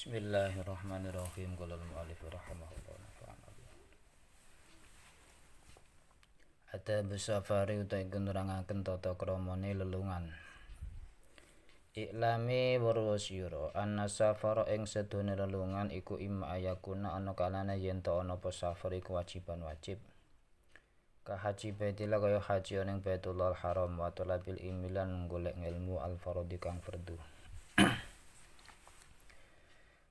Bismillahirrahmanirrahim. Qala al-mu'allif rahimahullah nafa'ana bihi. Adabu safari utawi nerangaken tata kramane lelungan. Iklami weruh sira anna safara ing sedone lelungan iku imma ayakuna ana kalane yen ta ana apa safar iku wajiban wajib. Ka haji Baitillah kaya haji ning Baitullah Haram wa talabil ilmi lan golek ilmu al-fardhi kang fardhu.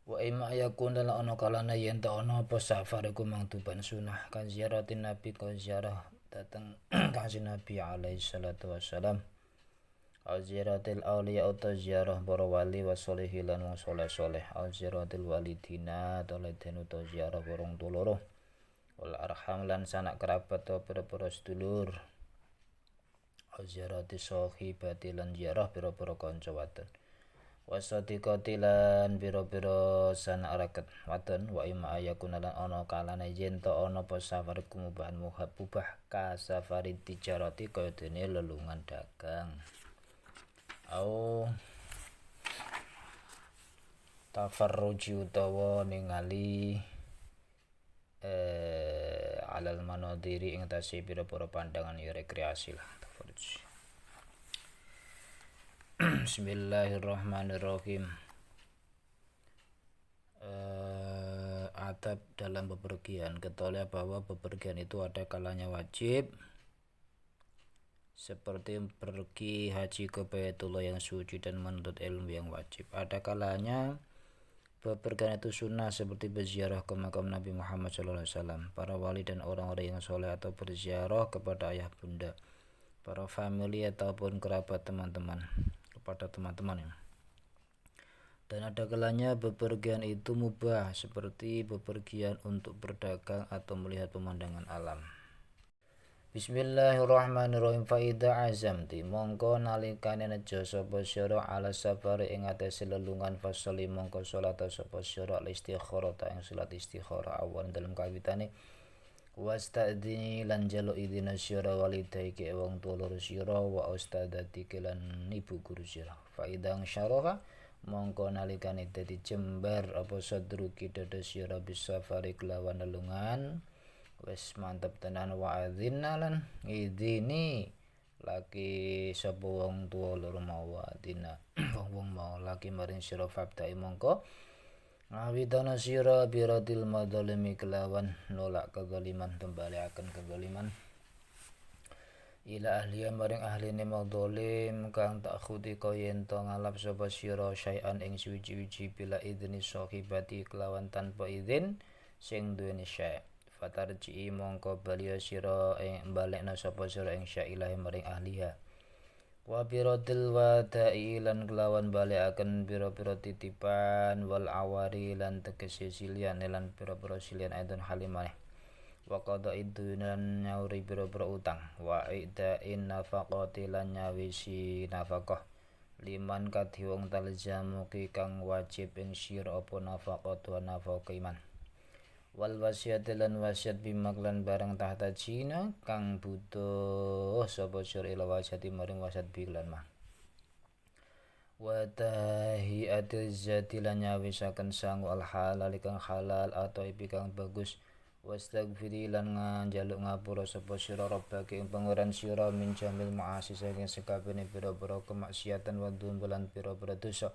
Wa imma yakun lan ana kalane yen ta ana apa safar iku mangtuban sunah kan ziaratin nabi ka ziarah dateng kanjeng Nabi alaihi salatu wassalam. Al ziaratil auliya utawa ziarah para wali wa sholihin lan wong saleh-saleh. Al ziaratil walidina toleden utawa ziarah wong tuwa loro. Wal arham lan sanak kerabat utawa pira-pira sedulur. Al ziaratis sahibati lan ziarah pira-pira kanca wadon. Wasadiqati lan pira-pira sanak raket wadon wa imma ayakuna lan ana kalane yen ta ana apa safar kumubahan muhabbubah ka safari tijarati kaya dene lelungan dagang. Au tafarruji utawa ningali alal manadiri ing tase pira-pira pandangan ya rekreasi lah tafarruj. Bismillahirrahmanirrahim. Adab dalam bepergian. Ketahuilah bahwa bepergian itu ada kalanya wajib, seperti pergi haji ke Baitullah yang suci dan menuntut ilmu yang wajib. Ada kalanya bepergian itu sunnah, seperti berziarah ke makam Nabi Muhammad SAW, para wali dan orang-orang yang soleh, atau berziarah kepada ayah bunda, para famili ataupun kerabat kepada teman-teman ya. Dan ada kalanya bepergian itu mubah, seperti bepergian untuk berdagang atau melihat pemandangan alam. Bismillahirrahmanirrahim. Fa idza azamti mongko nalikane nejo sapa sira ala safari ing atase lelungan fasali mongko salat sapa sira al-istikharah ta ing salat istikharah awan dalam kawitane wasta'dini lan jaluk idina sira walidaiki wong tuwa loro sira wa ustadatiki lan ibu guru sira. Fa idza syaraha mongko nalikane dadi jembar apa sadruki dada sira bisafari kelawan lelungan wis mantep tenan wa adzina lan idini laki sapa wong tuwa loro mau adina wong mau laki maring sira fabdai mongko ngawitana sira biratil madzalimi kelawan nolak kezaliman, kembaliaken kezaliman ila ahliya maring ahline madzalim kang tak khudi yen to ngalap sapa sira syai'an ing suwi-wiji bila idzni sahibati kelawan tanpa izin sing duweni syai'. Fatarji mongko bali sira ing balekna sapa sira ing syai'ilai maring ahliya. Wa biratil wada'i lan kelawan balekaken pira-pira titipan wal awari lan tegese silian lan pira-pira silian aidon halimane. Wa qada'i dunan nyauri pira-pira utang wa ida'in nafaqati lan nyawisi nafaqah liman kadhi wong taljamu kang wajib ing sira apa nafaqatu wa nafaqah iman wal wasiat lan wasiat bimaklan barang tahta cina kang butuh sapa sira ila wasiati maring wasiat bilan mah wa tahiyatil zati lan nyawisaken sangu al halal kang halal atau ipi kang bagus. Wastaghfiri lan njaluk ngapura sapa sira rabbake ing pangeran sira min jamil ma'asi saking sekabehane pira-pira kemaksiatan wa dzumbulan pira-pira dosa.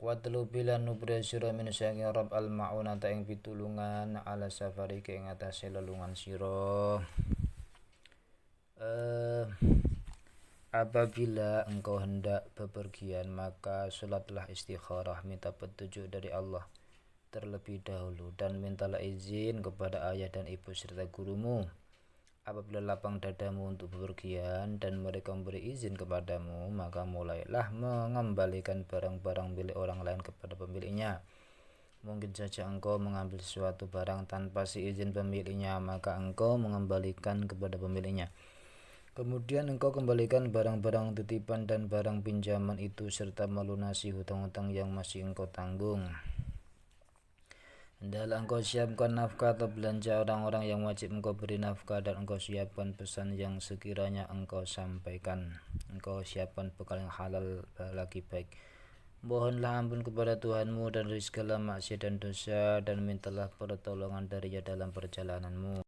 Wa tlubilan nubra sira min saking rabb al ma'unata ing pitulungan ala safari ing atase lelungan sira. Apabila engkau hendak bepergian maka salatlah istikharah, minta petunjuk dari Allah terlebih dahulu dan mintalah izin kepada ayah dan ibu serta gurumu. Apabila lapang dadamu untuk bepergian dan mereka memberi izin kepadamu, maka mulailah mengembalikan barang-barang milik orang lain kepada pemiliknya. Mungkin saja engkau mengambil suatu barang tanpa seizin pemiliknya, maka engkau mengembalikan kepada pemiliknya. Kemudian engkau kembalikan barang-barang titipan dan barang pinjaman itu serta melunasi hutang-hutang yang masih engkau tanggung. Hendaklah engkau siapkan nafkah atau belanja orang-orang yang wajib engkau beri nafkah, dan engkau siapkan pesan yang sekiranya engkau sampaikan. Engkau siapkan bekal yang halal lagi baik. Mohonlah ampun kepada Tuhanmu dan dari segala maksiat dan dosa, dan mintalah pertolongan darinya dalam perjalananmu.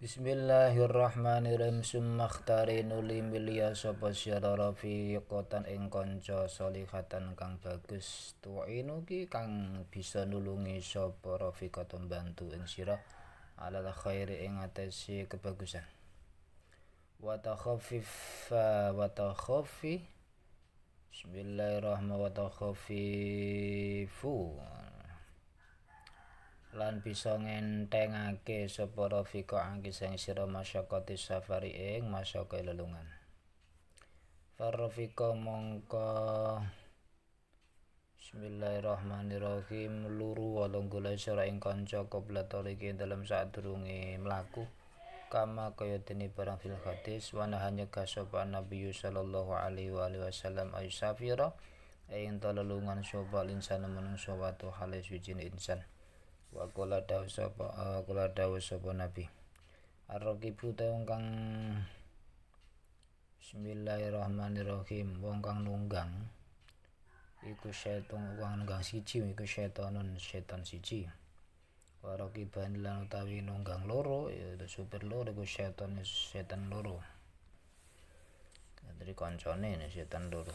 Bismillahirrahmanirrahim. Summa akhtari nuli milya sapa sira rafiqatan ing kanca solihatan kang bagus, tu'inu ki kang bisa nulungi sapa rafiqatan bantu ing sira alal khairi ing atase kebagusan. Wa takhaffi Bismillahirrahmanirrahim. Lan bisa ngentengake sapa rafiqa angki sing sira masyaqati safari ing masyaqe lelungan. Farrafiqa mongko Bismillahirrahmanirrahim luru walung golek sira ing kanca qabla tariki dalam sadurunge mlaku. Kama kaya dene barang fil hadis wa nahanya sapa Nabi sallallahu alaihi wasallam ay safira ing lelungan sapa insan manungsa watu hale suci insan. Wa qala dawu sapa Nabi ar-raqibu wong kang Bismillahirrahmanirrahim wong kang nunggang iku setan wong nunggang siji iku setan siji. Wa raqiban lan utawi nunggang loro ya supir loro iku setan loro. Dari kancane setan loro.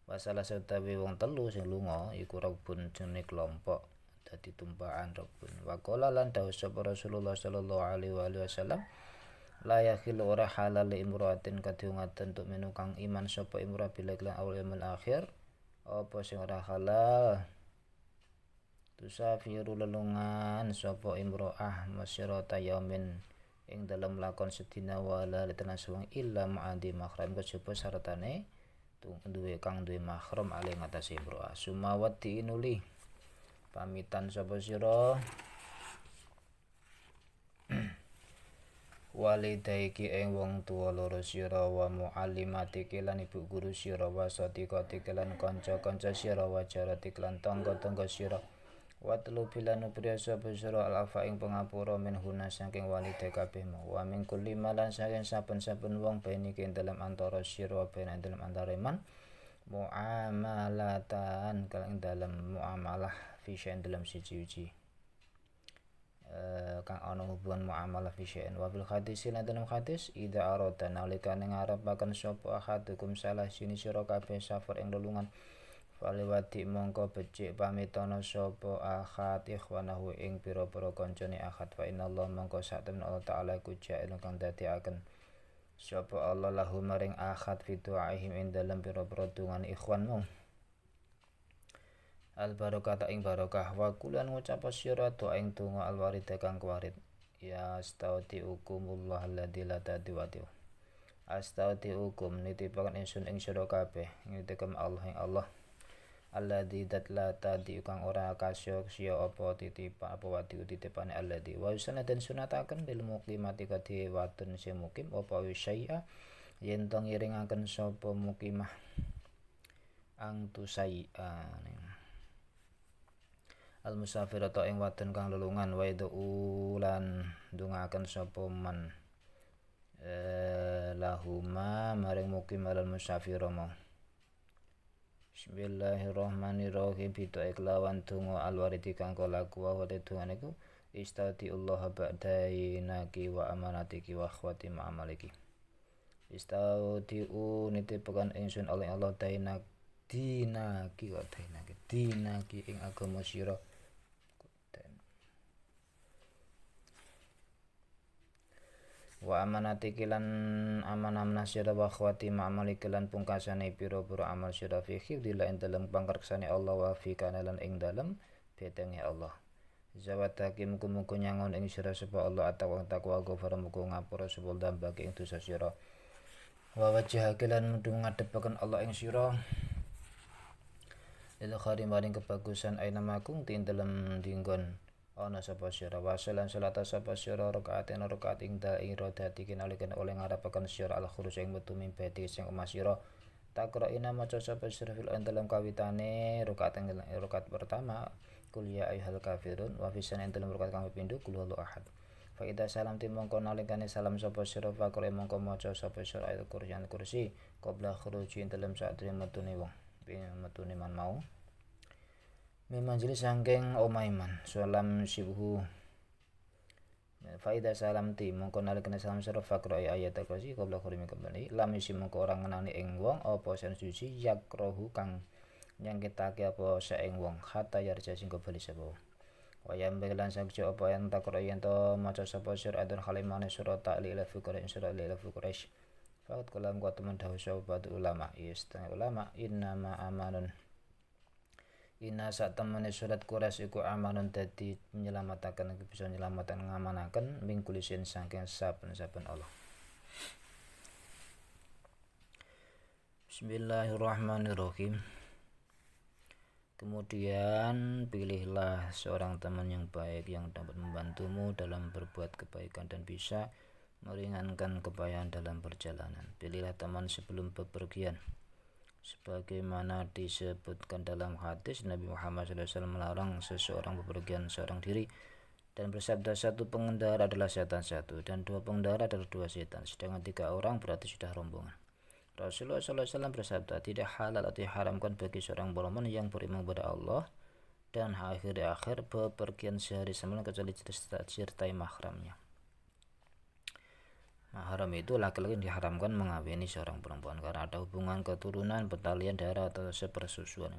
Wa salah satawi wong telu sing lunga iku rabun jenenge kelompok. Dadi tumpakan rabun. Wa qala lan dawuh sapa Rasulullah sallallahu alaihi wasallam la yakhil ora halal imra'atin kadungaten tuk menu kang iman sapa imra bila lan awal yaumil akhir apa sing ora halal tusafiru lelungan sapa imra'ah masyarata yaumin ing dalam lakon sedina wala litenan suwang illa ma'adi mahram kejaba syaratane duwe mahram ali ngatasi imra'ah sumawati inuli pamitan sapa sira walidaiki ing wong tuwa loro sira wa muallimatiki lan ibu guru sira wa sadiqatiki lan kanca-kanca sira wa jaratiki lan tangga-tangga sira wa telu bilan priya sapa sira al-afa ing pangapura min huna saking walidai kabeh wa min kulli malan saking saben-saben wong beniki ing dalem antara sira ben ing dalem antara man muamalatan kang ing dalem muamalah fi syai'in dalam siji-siji kang ana hubungan muamalah fi syai'in wa bil hadis lan dalam hadis idza arada nalikane ngarepaken sapa ahadukum salah sini sira kabeh safar ing lelungan faliwati mongko becik pamitana sapa ahad ikhwanahu ing pira-pira kancane ahad fa innallaha mongko satemene Allah taala ku ja'il kang dadekaken sapa Allah lahu maring ahad fi du'aihim ing dalem pira-pira dungan ikhwanmu al barokah ing barokah wa kulan ngucap sira doa ing donga al warid kang kuwarit ya astaudiukumullah alladzi la tadiwati astaudiukum nitipaken ingsun ing sira kabeh nitipem Allah ing Allah alladzi dat la tadi kang ora kasya apa titipa apa wadi titipane alladzi wa sunna dan sunataken bil muqimati kadhe wadon sing mukim apa wisaya yen to ngiringaken sapa mukimah ang tusai'a al musafir atau ing wadon kang lelungan wa ulan ndongaken sapa man lahuma maring mukim al musafir mau Bismillahirrahmanirrahim bito iklawan donga alwaridi kang kalaku wa dungane iku istaudiullah ba'dainaki wa amanatiki wa akhwati ma'amaliki istaudiu nitipaken ingsun oleh Allah dinaki ing agama sira wa amanatiki lan amanah sira wa akhwati ma'amaliki lan pungkasane pira-pira amal sira fi khidila ing dalem pangreksane Allah wa fi kanalan ing dalem betenge Allah zawataki muga-muga nyangon ing sira sapa Allah takwa ghafar muga ngapura sapa dambake ing dosa sira wa wajhake lan mudhun ngadepaken Allah ing sira lil khari maring kebagusan aina makung ing dalem dinggon ana sapa sira wasalan salata sapa sira rakaat ing daira dadi kinalikan oleh ngarepaken sira al khuruj ing metu mimbati sing omah sira takroina maca sapa sira fil dalam kawitane rakaat pertama kul ya ayyuhal kafirun wa fi sanan dalam rakaat kang pindho kul huwallahu ahad fa idza salam timongko nalikane salam sapa sira faqra mongko maca sapa sira ayat kursi qabla khuruji dalam saat metune wong metune man mau mimanjili sangking omaiman salam sibhu faida salam ti mongko nalikane salam sira faqra ayat al-kursi qabla khurimi kembali lam isi mongko ora ngenani ing wong apa sen suci yakrohu kang nyangkitake apa saing wong hatta yarja sing bali sapa wayam belan sagja apa yang takra yen to maca sapa sira adun halimane surat ta'li ila fi quraish surat ila fi quraish faqat kalam kuat teman dawuh sapa ulama istana ulama innama amanun Ina sak temene surat Quraisy iku amanun dadi nyelamataken bisa nyelamataken ngamanaken mingkulisin saking saben-saben Allah. Bismillahirrahmanirrahim. Kemudian pilihlah seorang teman yang baik yang dapat membantumu dalam berbuat kebaikan dan bisa meringankan kepayahan dalam perjalanan. Pilihlah teman sebelum bepergian. Sebagaimana disebutkan dalam hadis Nabi Muhammad SAW melarang seseorang bepergian seorang diri dan bersabda satu pengendara adalah setan satu dan dua pengendara adalah dua setan, sedangkan tiga orang berarti sudah rombongan. Rasulullah SAW bersabda tidak halal atau diharamkan bagi seorang beriman yang beriman kepada Allah dan akhir bepergian sehari semalam kecuali disertai mahramnya. Mahram itu laki-laki diharamkan mengawini seorang perempuan karena ada hubungan keturunan, pertalian darah atau sepersusuan.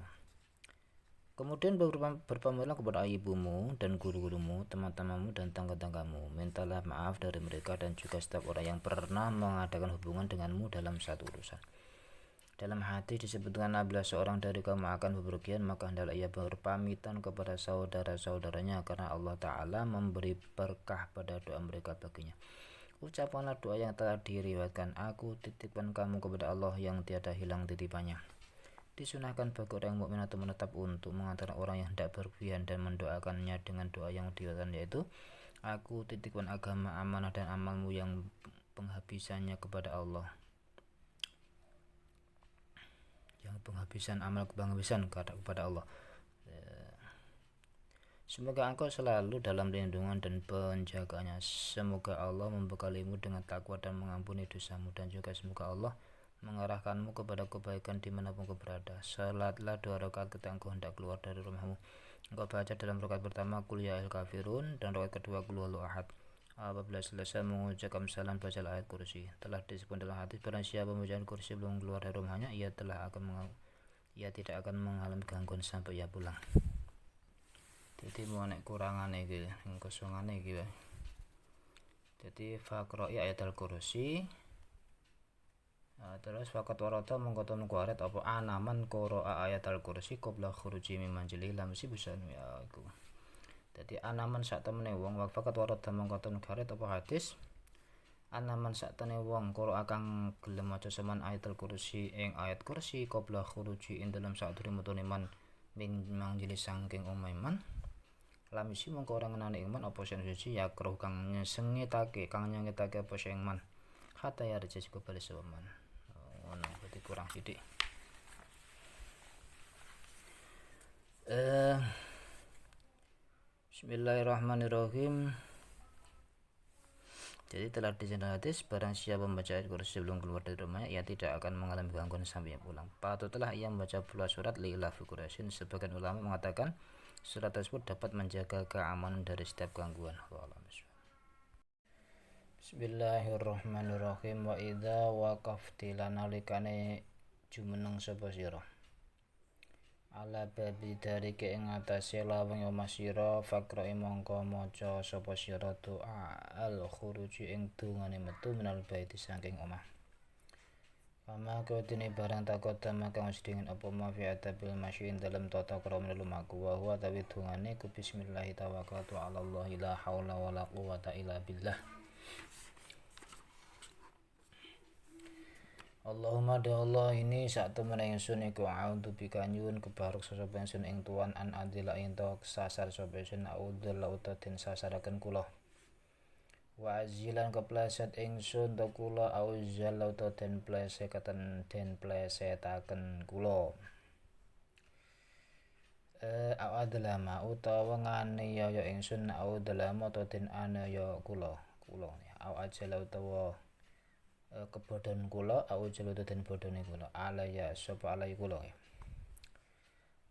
Kemudian berpamerlah kepada ibumu dan guru-gurumu, teman-temanmu dan tangga-tanggamu. Mintalah maaf dari mereka dan juga setiap orang yang pernah mengadakan hubungan denganmu dalam satu urusan. Dalam hadis disebutkan apabila seorang dari kamu akan bepergian maka hendaklah ia berpamitan kepada saudara-saudaranya karena Allah Ta'ala memberi berkah pada doa mereka baginya. Ucapanlah doa yang telah diriwayatkan, aku titipkan kamu kepada Allah yang tiada hilang titipannya. Disunahkan bagi orang mukmin atau menetap untuk mengantarkan orang yang hendak berpergian dan mendoakannya dengan doa yang diriwayatkan yaitu, aku titipkan agama, amanah dan amalmu yang penghabisannya kepada Allah. Yang penghabisan amal penghabisan kepada Allah. Semoga engkau selalu dalam lindungan dan penjagaannya. Semoga Allah membekalimu dengan takwa dan mengampuni dosamu. Dan juga semoga Allah mengarahkanmu kepada kebaikan dimanapun kau berada. Salatlah 2 rakaat ketika engkau hendak keluar dari rumahmu. Engkau baca dalam rakaat pertama Qul ya ayyuhal kafirun dan rakaat kedua Qul huwallahu ahad. Apabila selesai mengucapkan salam baca ayat kursi. Telah disebut dalam hadis barang siapa membaca kursi belum keluar dari rumahnya ia tidak akan mengalami gangguan sampai ia pulang. Jadi mau nek kurangane iki ing kosongane iki wae. Jadi faqra'i ayatul kursi. Terus faqat warata mengkoton kuaret apa anaman qira'a ayatul kursi qabla khuruji min manzili lam sibusan ya iku. Jadi anaman sak temene wong faqat warata mengkoton kuaret apa hadis. Anaman sak temene wong qira'a kang gelem maca seman ayatul kursi ing ayat kursi qabla khuruji ing dalam sadurunge metune man min manzili saking omaiman. Lamisi mongko ora ngenani iman apa sing suci ya kruh kang nyengitake apa sing iman hatta ya reja sik bali seman ngono berarti kurang sithik Bismillahirrahmanirrahim. Jadi telah disebut hadis barang siapa membaca ayat kursi sebelum keluar dari rumahnya ia tidak akan mengalami gangguan sampai pulang. Patutlah ia membaca pula surat li-ila fi Quraisyin. Sebagian ulama mengatakan surat tersebut dapat menjaga keamanan dari setiap gangguan. Bismillahirrahmanirrahim. Wa idza waqafti lanalikane jumeneng sapa sira ala babi dari ke ing atase lawang omah sira faqra mongko maca sapa sira doa al khuruji ing dungane metu minal baiti saking omah. Pama kodine barang takodama kang sedingin apa mafi'ata bil masyin dalam tata krama lumaku wa huwa tawi dungane ku bismillah tawakkaltu 'ala Allah la haula wala quwata illa billah. Allahumma da Allah ini sak temene ingsun iku a'udzu bika nyuwun kebaruk sapa ingsun ing tuan an adila ento sasar sapa ingsun a'udzu utatin sasaraken kula. Wa azilan kepleset ingsun ta kula auzal uta den plesetaken kula. A'adlama utawa nganiaya ingsun a'udlama ta den anaya kula a'ajal utawa kebodhon kula a'ujal uta den bodhone kula alaya sapa alai kula.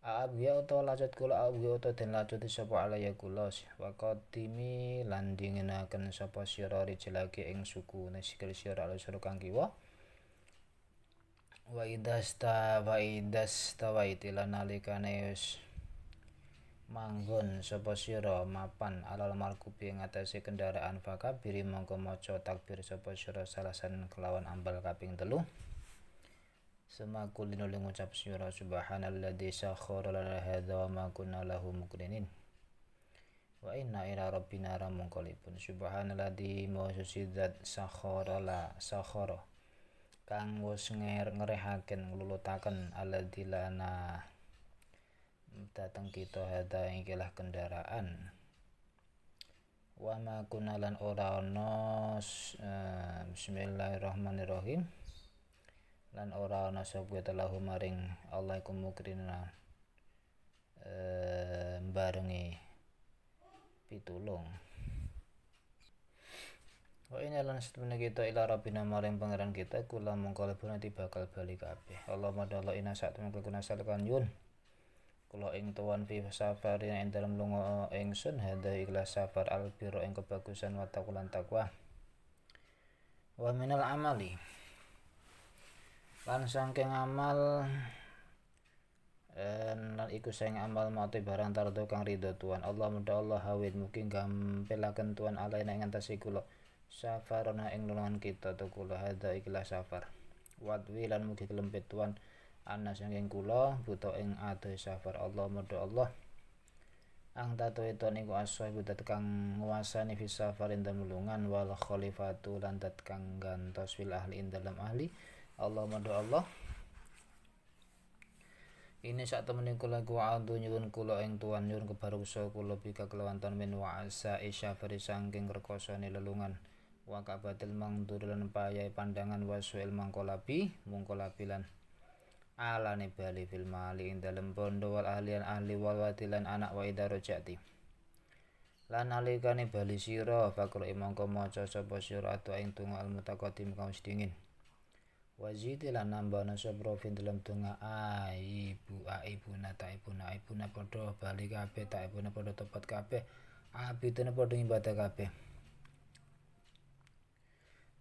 A'abya utawa lacut kula a'abya utawa den lacuti sapa alaya kula wa qadimi lan dingenaken sapa sira rijlaki ing sukune sikil sira alusur kang kiwa wa idastawaiti lan nalikane wis manggon sapa sira mapan alal markubi ing atase kendaraan fakabiri mongko maca takbir sapa sira salasan kelawan ambal kaping 3 Semaku linuli ngucap sira subhanalladzi sakhkhara lana hadza wa ma kunna lahu muqrinin wa inna ila rabbina lamunqalibun subhanalladzi mawsusi zat sakhkhara kang wis ngerehaken nglulutaken alladzi lana dateng kita hadza ikilah kendaraan wa ma kunna lan ora ana bismillahirrahmanirrahim lan ora ana sapa lahu maring Allah iku mukrina barengi pitulung wa inna lan setune kita ila rabbina maring pangeran kita kula mongko lebih bakal bali kabeh Allah madalla ina sak temen kuna salkan yun kula ing tuwan fi safarin ing dalem lunga ingsun hadza ikhlas safar albiro ing kebagusan wa taqulan taqwa wa minal amali lan saking amal lan iku sing amal mate barang tardo kang ridho Tuhan Allah muda Allah hawid mugi gampelaken Tuhan alaina ing antase kula safarana ing lulungan kita to kula hadza ikhlas safar wadwi lan mugi kelempit Tuhan ana saking kula buta ing ade safar Allah muda Allah ang tato itu niku asoi budat kang nguasani fi safarin damulungan wal khalifatu lan dat kang gantos fil ahli ing dalam ahli Allah madu Allah ini sak temene kula ku'adu nyuwun kula ing tuan nyuwun kebaruksa kula bika kelawan ton min wa'asa isyafari sangking rekosane lelungan wa kabatil mangdur lan payai pandangan wasuil mangkolabi lan alane bali fil mali ing dalem bondo wal ahlian ahli wal watilan anak wa idarojati lan nalikane bali sira fakro mongko maca sapa sira atu ing tunggal mutaqaddim kaum sedingin wajid lan nambana sapa fin dalam tunga aibuna padha bali kabeh taibuna padha tepat kabeh abidene padha ibadah kabeh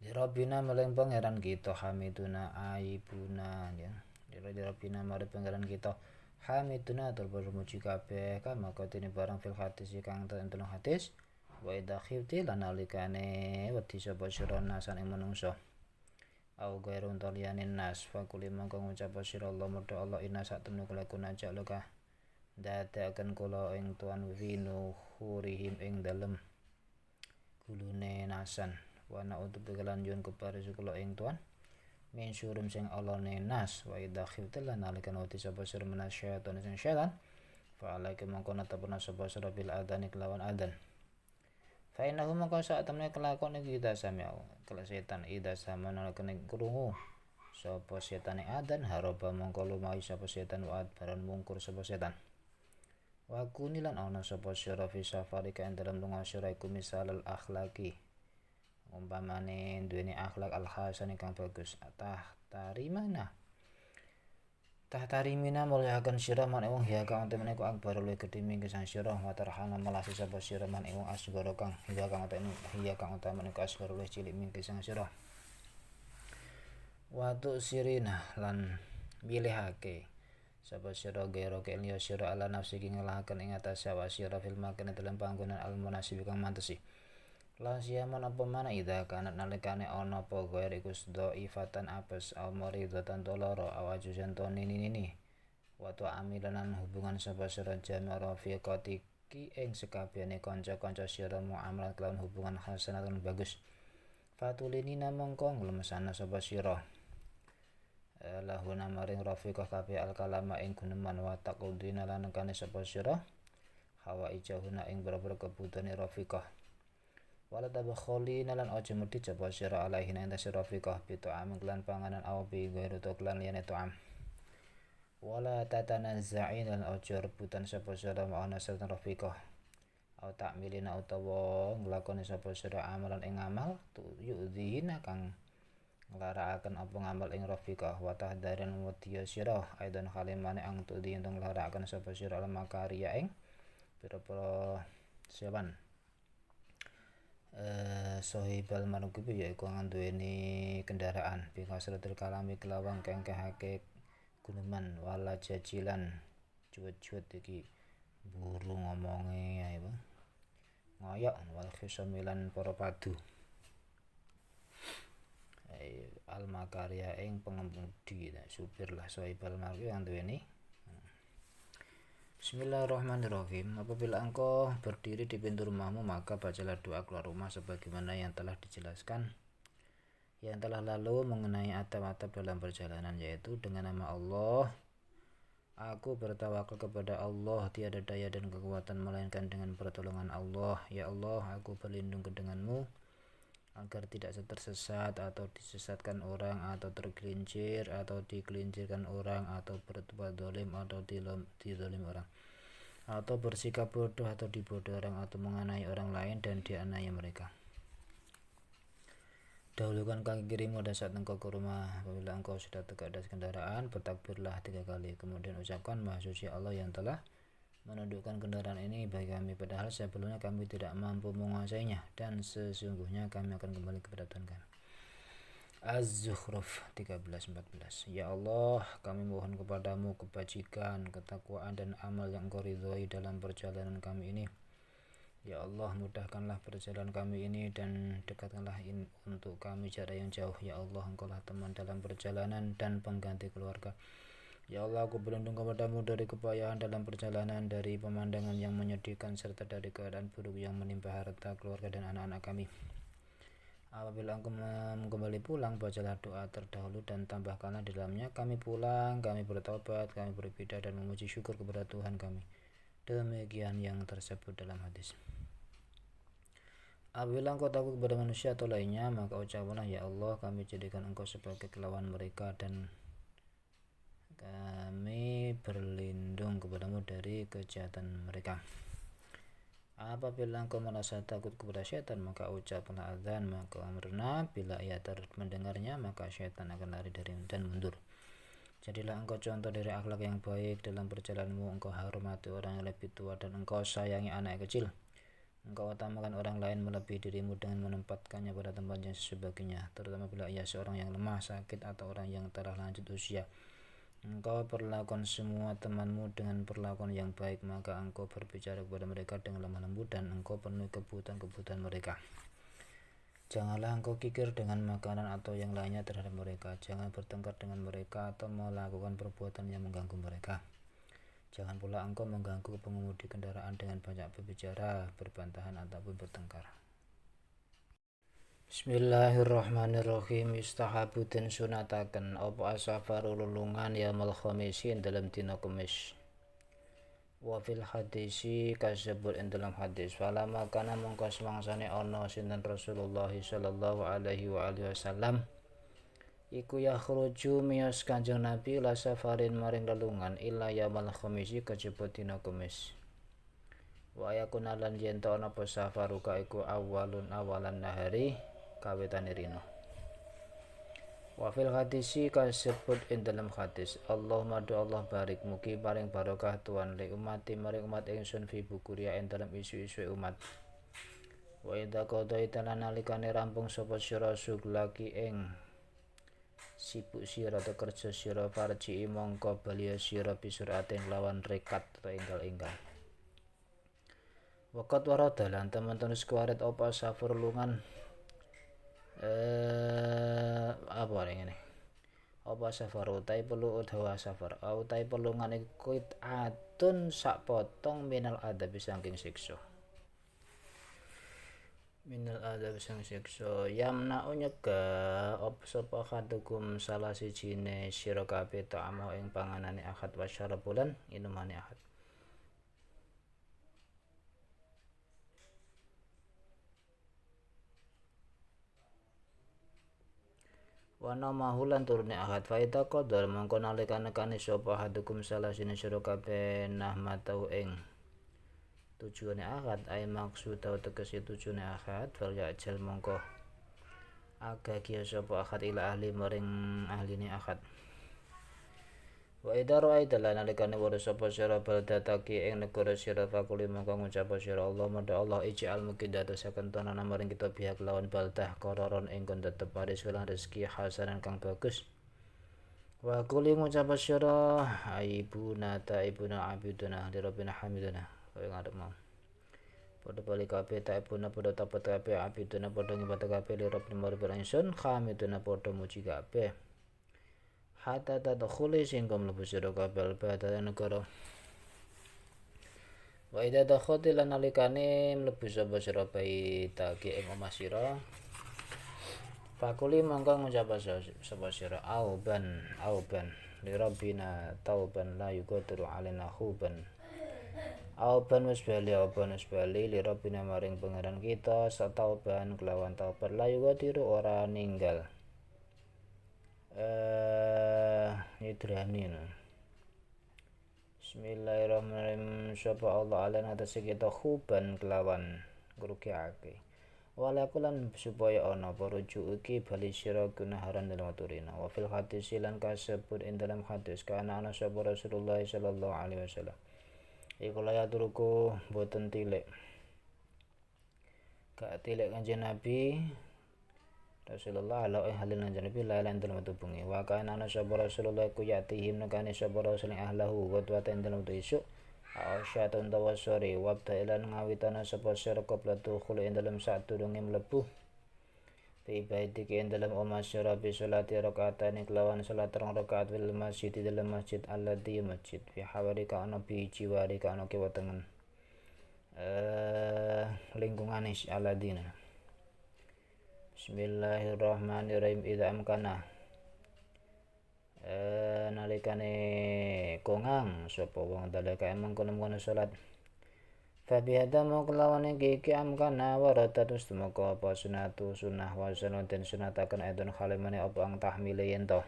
di Rabbina meleng pangeran kita hamiduna aibuna ya di Rabbina mari pangeran kita hamiduna tur bermuji kabeh kama katene barang fil hadis kang tentu hadis wa idza khifti lan nalikane wedi sapa sira nasan ing manungsa au gairun taliyanin nas fakuli mongko ngucap sira Allah mudha Allah inna satunu kelakon ajak loka dadakan kula ing tuan winu hurihim ing dalem gulune nasan wana untuk tegelan yun keparis kula ing tuan min syurum sing Allah nas wa idza khiftal lan nalikan uti sapa sira menasyaiton sing syaitan fa alaika mongko natapuna sapa sira bil adani kelawan adan fa innahu mongko sak temne kelakon iki kita sami kalau setan ida sama nalakane krungu sapa setane adan haroba mongko lumawi sapa setan wa adbaran mungkur sapa setan wa kunilan ana sapa sira fi safari ka dalam lunga sira iku misalul akhlaqi umpamane duweni akhlak al hasan kang bagus tahtarimina mulyakan sira man wong ya kang temene ku akbar luwih gedhe mingke sang sira wa tarhana melasi sapa sira man wong asgara kang ya kang temene ku asgara luwih cilik mingke sang sira watu sirina lan milihake sapa sira gairo kelya sira ala nafsi ki ngelahaken ing atas sawa sira fil makan dalam panggonan al munasib kang mantesi lan siaman apa mana ida kanat nalikane ana apa gair iku ifatan apes au maridatan toloro awajusan to nini watu amilanan hubungan sapa sira jami rafiqati ki ing sekabehane kanca-kanca sira muamalat lan hubungan hasanatan bagus fatulini namangka nglemesana sapa sira lahuna maring rafiqah kabeh al kalama ing guneman wa taqudina lan kane sapa sira hawa ijahuna ing boro-boro kebutuhane rafiqah wala tabakholina lan aja medhit sapa sira alaihi ing rafiqah bitu amlan panganan aw bi ghairu tuklan liyane tu'am wala tatanazza'in lan aja rebutan sapa sira ma'ana sarta rafiqah aw ta'milina utawa nglakoni sapa sira amalan ing amal tu yu'dhina kang nglarakaken apa ngamal ing rafiqah wa tahdaran wadiya sira aidan kalimane ang tudi entong nglarakaken sapa sira al makarya ing pira-pira sewan sohibal manukibi yaiku nduweni kendaraan bi kasratil kalami kelawang kengkehake guneman wala jajilan cuwet-cuwet iki buru ngomonge ae ngoyok wal khisamilan para padu al makarya ing pengemudi supir lah sohibal marwi yang duweni. Bismillahirrahmanirrahim. Apabila engkau berdiri di pintu rumahmu maka bacalah doa keluar rumah sebagaimana yang telah dijelaskan yang telah lalu mengenai atap-atap dalam perjalanan, yaitu dengan nama Allah aku bertawakal kepada Allah, tiada daya dan kekuatan melainkan dengan pertolongan Allah. Ya Allah, aku berlindung ke denganmu agar tidak tersesat atau disesatkan orang atau tergelincir atau digelincirkan orang atau berbuat zalim atau dizalim orang atau bersikap bodoh atau dibodohi orang atau menganiaya orang lain dan dianiaya mereka. Dahulukan kaki kirimu pada saat engkau ke rumah. Apabila engkau sudah tegak atas kendaraan, bertakbirlah 3 kali. Kemudian ucapkan Maha Suci Allah yang telah menundukkan kendaraan ini bagi kami, padahal sebelumnya kami tidak mampu menguasainya, dan sesungguhnya kami akan kembali kepada Tuhan kami. Az-Zukhruf 13-14. Ya Allah, kami mohon kepadamu kebajikan, ketakwaan dan amal yang engkau ridhoi dalam perjalanan kami ini. Ya Allah, mudahkanlah perjalanan kami ini dan dekatkanlah untuk kami jarak yang jauh. Ya Allah, engkaulah teman dalam perjalanan dan pengganti keluarga. Ya Allah, aku berlindung kepadamu dari kepayahan dalam perjalanan, dari pemandangan yang menyedihkan, serta dari keadaan buruk yang menimpa harta, keluarga, dan anak-anak kami. Apabila engkau kembali pulang, bacalah doa terdahulu dan tambahkanlah di dalamnya, kami pulang, kami bertobat, kami beribadah dan memuji syukur kepada Tuhan kami. Demikian yang tersebut dalam hadis. Apabila engkau takut kepada manusia atau lainnya, maka ucapkanlah, ya Allah, kami jadikan engkau sebagai kelawan mereka dan kami berlindung kepadamu dari kejahatan mereka. Apabila engkau merasa takut kepada syaitan, maka ucapkanlah azan, maka amrna bila ia mendengarnya, maka syaitan akan lari dari dan mundur. Jadilah engkau contoh dari akhlak yang baik dalam perjalananmu. Engkau hormati orang yang lebih tua dan engkau sayangi anak kecil. Engkau utamakan orang lain melebihi dirimu dengan menempatkannya pada tempat yang sebagainya, terutama bila ia seorang yang lemah, sakit, atau orang yang telah lanjut usia. Engkau perlakukan semua temanmu dengan perlakuan yang baik, maka engkau berbicara kepada mereka dengan lemah lembut dan engkau penuhi kebutuhan mereka. Janganlah engkau kikir dengan makanan atau yang lainnya terhadap mereka. Jangan bertengkar dengan mereka atau melakukan perbuatan yang mengganggu mereka. Jangan pula engkau mengganggu pengemudi kendaraan dengan banyak berbicara, berbantahan, ataupun bertengkar. Bismillahirrahmanirrahim. Istahabu den sunataken apa asafaru lulungan yaumul khamisin dalam dina Kamis. Wa fil hadisi kasebut ing dalam hadis fala makana mongko semangsane ana sinten Rasulullah sallallahu alaihi wasallam iku yakhruju miyos Kanjeng Nabi la safarin maring lelungan illa yaumul khamisi kejebut dina Kamis. Wa yakuna lan yen ta ana apa safaruka iku awalan nahari kawitane rino. Wa fil hadisi kasebut ing dalam hadis Allahumma do Allah barik mugi paring barokah Tuhan li umati maring umat ingsun fi bukuria ing dalam isu-isu umat. Wa idza qadaita lan nalikane rampung sapa sira suglaki ing sibuk sira atau kerja sira farji mongko bali sira bisuratin lawan rekat atau enggal-enggal. Waqat warada lan teman-teman sekuaret apa safar lungan apa ini apa safar utai perlu utawa safar utai pelungan iku atun sak potong minal adab saking siksa yamna nyegah apa sapa kadukum salah sijine sira kabeh ta'amo ing panganane akad wa syarabulan inumane akad. Wana mahulan turune ahad faida qadar mongko nalikane sapa hadukum salah sine sira kabeh nahmatau ing tujuane ahad ay maksud tau tegese tujuane ahad fal ya'jal mongko aga kiya sapa akad ila ahli maring ahline akad. Wa idza ra'aita lan nalikane weruh sapa sira baldataki ing negara sira fakuli mongko ngucap sira Allah mada Allah ij'al mugi dadosaken tanana maring kita pihak lawan baldah kororon ingkang tetep paris wilang rezeki hasanan kang bagus. Wa kuli ngucap sira aibuna taibuna abiduna li rabbina hamiduna kaya ngarep mau. Padha bali kabeh taibuna padha tapet kabeh abiduna padha ngibadah kabeh li rabbina marang ingsun hamiduna padha muji kabeh. Hatta tadkhuli sehingga mlebu sira kabeh badhe negara. Wa idza dakhati lan nalikane mlebu sapa sira baita ki ing omah sira. Fakuli mongko ngucap sapa sira auban li rabbina tauban la yuqadiru alaina huban. Auban wis bali li rabbina maring pangeran kita satauban kelawan taubat la yuqadiru ora ninggal. Nidrani. Bismillahirrahmanirrahim. Sapa Allah alana atase kita huban kelawan ngrugiake. Walakulan supaya ana apa rujuk iki bali sira gunaharan dalam aturina. Wa fil hadis lan kasebut ing dalam hadis kana ana sapa Rasulullah sallallahu alaihi wasallam. Iku laya turuku boten tilik. Gak tilik Kanjeng Nabi Rasulullah ala halil Kanjeng Nabi lalan dalam tubengi. Wa kana ana sapa Rasulullah ku yatihim nekane sapa Rasul ahlahu wa tuwaten dalam isuk. Aisyatun tawasori wabda ilan ngawitana sapa sira qabla dukhul ing dalam sadurunge mlebu. Fi baitik ing dalam omah sira bi salati rakaatain kelawan salat rong rakaat fil masjid di dalam masjid alladzi masjid fi hawarika ana bi jiwarika ana kiwa tengen. Lingkungane Aladina. Bismillahirrahmanirrahim. Idza amkana nalikane kongang sapa wong dalika mengkono-kono salat. Fa bihadza kelawan iki amkana warata terus moko apa sunah wa sunaten sunataken edon halimane apa ang tahmile yen to.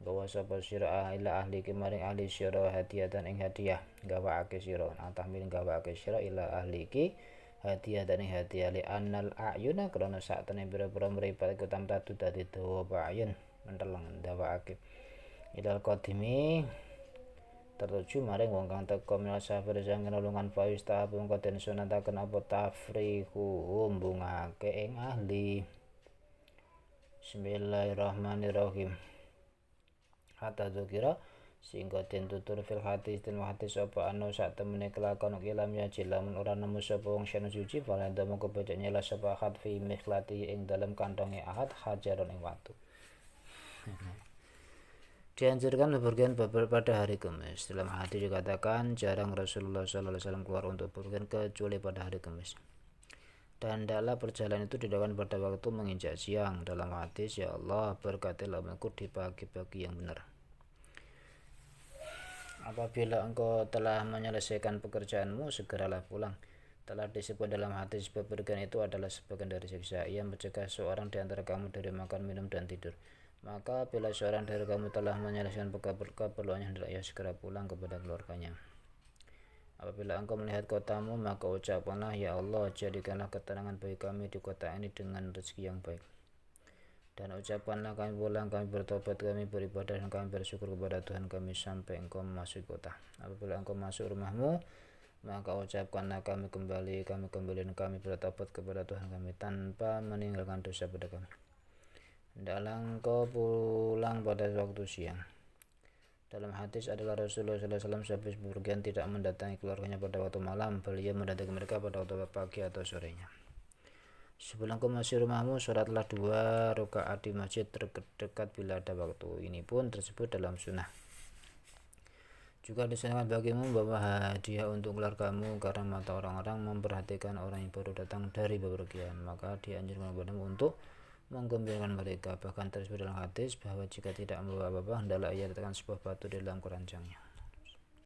Gawa sapa sira ila ahli maring ahli sira hadiatan ing hadiah gawaake sira ang tahmil gawaake sira ila ahli ki hadiah dan hadiah li annal ayuna krana sakjane pira-pira mripat iku tamtatu dadi dawa bayun menteleng dawaake ilal qadimi tertuju maring wong kang teka minal safir sang nulungan fa'is tahap mongko den sunataken apa tafrihu mbungake ing ahli. Bismillahirrahmanirrahim. Hatta dzukira sehingga den tutur fil hadis den hadis apa anu sak temene kelakon ilam ya jilamun ora nemu sapa wong syen suci fala ndamo kepecek nyela sapa ahad fi mikhlati ing dalam kantonge ahad hajaron ing watu. Dianjurkan bepergian pada hari Kamis. Dalam hadis dikatakan jarang Rasulullah SAW keluar untuk bepergian kecuali pada hari Kamis. Dan hendaklah perjalanan itu dilakukan pada waktu menginjak siang. Dalam hadis, ya Allah berkatilah mengikut di pagi-pagi yang benar. Apabila engkau telah menyelesaikan pekerjaanmu, segeralah pulang. Telah disebut dalam hadis bepergian itu adalah sebagian dari siksa. Ia mencegah seorang di antara kamu dari makan, minum, dan tidur. Maka bila seorang dari kamu telah menyelesaikan keperluannya, hendaknya segera pulang kepada keluarganya. Apabila engkau melihat kotamu, maka ucapkanlah, ya Allah, jadikanlah ketenangan bagi kami di kota ini dengan rezeki yang baik. Dan ucapkanlah kami pulang, kami bertobat, kami beribadah, dan kami bersyukur kepada Tuhan kami sampai engkau memasuki kota. Apabila engkau masuk rumahmu, maka ucapkanlah kami kembali, dan kami bertobat kepada Tuhan kami tanpa meninggalkan dosa pada kami. Hendaklah engkau pulang pada waktu siang. Dalam hadis adalah Rasulullah SAW sehabis bepergian tidak mendatangi keluarganya pada waktu malam, beliau mendatangi mereka pada waktu pagi atau sorenya. Sebelum kau masuk rumahmu, sholatlah 2 rakaat di masjid terdekat bila ada waktu. Ini pun tersebut dalam sunnah. Juga disunahkan bagimu membawa hadiah untuk keluargamu karena mata orang-orang memperhatikan orang yang baru datang dari bepergian. Maka dianjurkan kepadamu untuk menggembirakan mereka. Bahkan tersebut dalam hadis bahwa jika tidak membawa apa-apa, hendaklah ia letakkan sebuah batu di dalam keranjangnya.